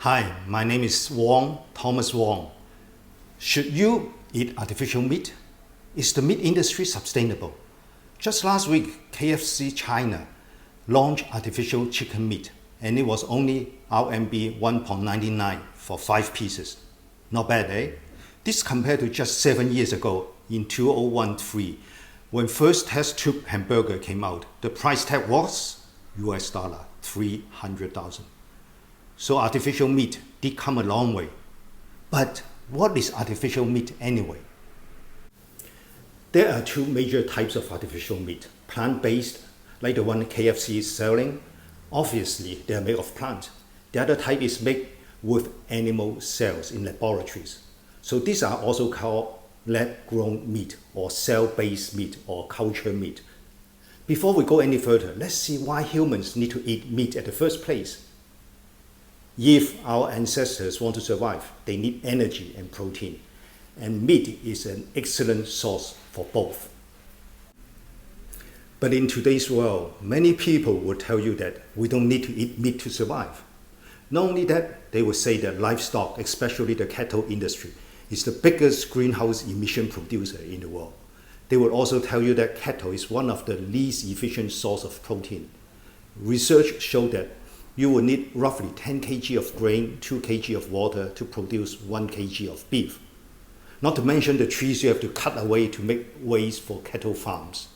Hi, my name is Wong, Thomas Wong. Should you eat artificial meat? Is the meat industry sustainable? Just last week, KFC China launched artificial chicken meat, and it was only RMB 1.99 for 5 pieces. Not bad, eh? This compared to just 7 years ago in 2013, when first test tube hamburger came out, the price tag was US dollar 300,000. So artificial meat did come a long way. But what is artificial meat anyway? There are two major types of artificial meat. Plant-based, like the one KFC is selling. Obviously, they are made of plant. The other type is made with animal cells in laboratories. So these are also called lab-grown meat or cell-based meat or culture meat. Before we go any further, let's see why humans need to eat meat at the first place. If our ancestors want to survive, they need energy and protein, and meat is an excellent source for both. But in today's world, many people will tell you that we don't need to eat meat to survive. Not only that, they will say that livestock, especially the cattle industry, is the biggest greenhouse emission producer in the world. They will also tell you that cattle is one of the least efficient source of protein. Research showed that you will need roughly 10 kg of grain, 2 kg of water to produce 1 kg of beef. Not to mention the trees you have to cut away to make waste for cattle farms.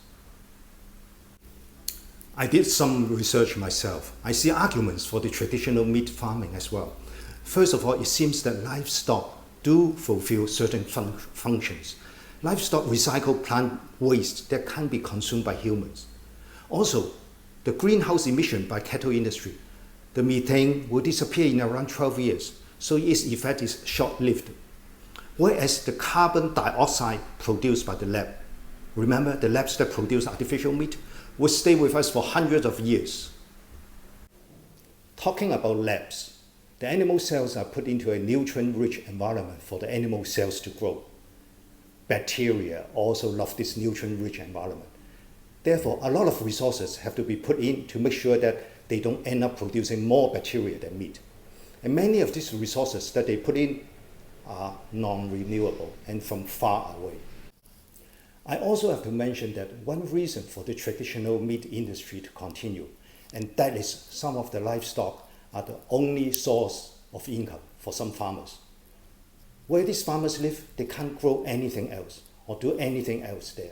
I did some research myself. I see arguments for the traditional meat farming as well. First of all, it seems that livestock do fulfill certain functions. Livestock recycle plant waste that can't be consumed by humans. Also, the greenhouse emission by cattle industry, the methane will disappear in around 12 years, so its effect is short-lived. Whereas the carbon dioxide produced by the lab, remember the labs that produce artificial meat, will stay with us for hundreds of years. Talking about labs, the animal cells are put into a nutrient-rich environment for the animal cells to grow. Bacteria also love this nutrient-rich environment. Therefore, a lot of resources have to be put in to make sure that they don't end up producing more bacteria than meat. And many of these resources that they put in are non-renewable and from far away. I also have to mention that one reason for the traditional meat industry to continue, and that is some of the livestock are the only source of income for some farmers. Where these farmers live, they can't grow anything else or do anything else there.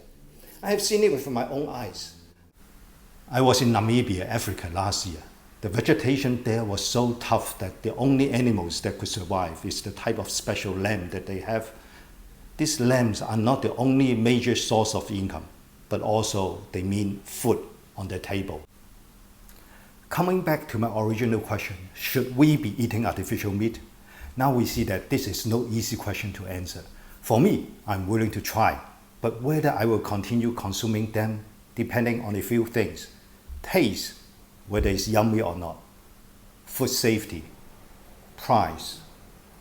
I have seen it with my own eyes. I was in Namibia, Africa last year. The vegetation there was so tough that the only animals that could survive is the type of special lamb that they have. These lambs are not the only major source of income, but also they mean food on their table. Coming back to my original question, should we be eating artificial meat? Now we see that this is no easy question to answer. For me, I'm willing to try, but whether I will continue consuming them depending on a few things. Taste, whether it's yummy or not. Food safety. Price.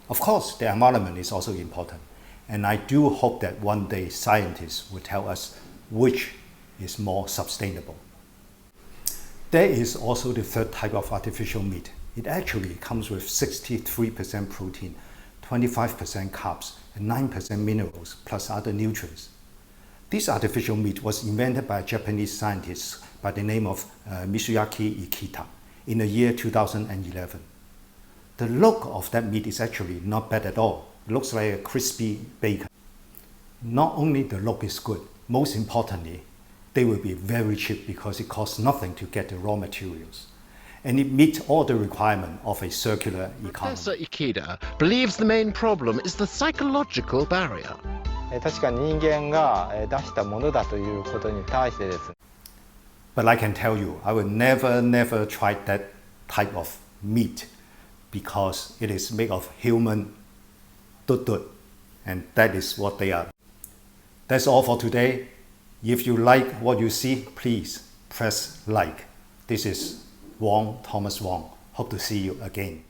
Of course, the environment is also important. And I do hope that one day scientists will tell us which is more sustainable. There is also the third type of artificial meat. It actually comes with 63% protein, 25% carbs, and 9% minerals, plus other nutrients. This artificial meat was invented by a Japanese scientist by the name of Mitsuyaki Ikita in the year 2011. The look of that meat is actually not bad at all. It looks like a crispy bacon. Not only the look is good, most importantly, they will be very cheap because it costs nothing to get the raw materials. And it meets all the requirements of a circular economy. Professor Ikeda believes the main problem is the psychological barrier. 確かに人間が出したものだということに対してですね。But I can tell you, I will never try that type of meat because it is made of human tut, and that is what they are. That's all for today. If you like what you see, please press like. This is Wong, Thomas Wong. Hope to see you again.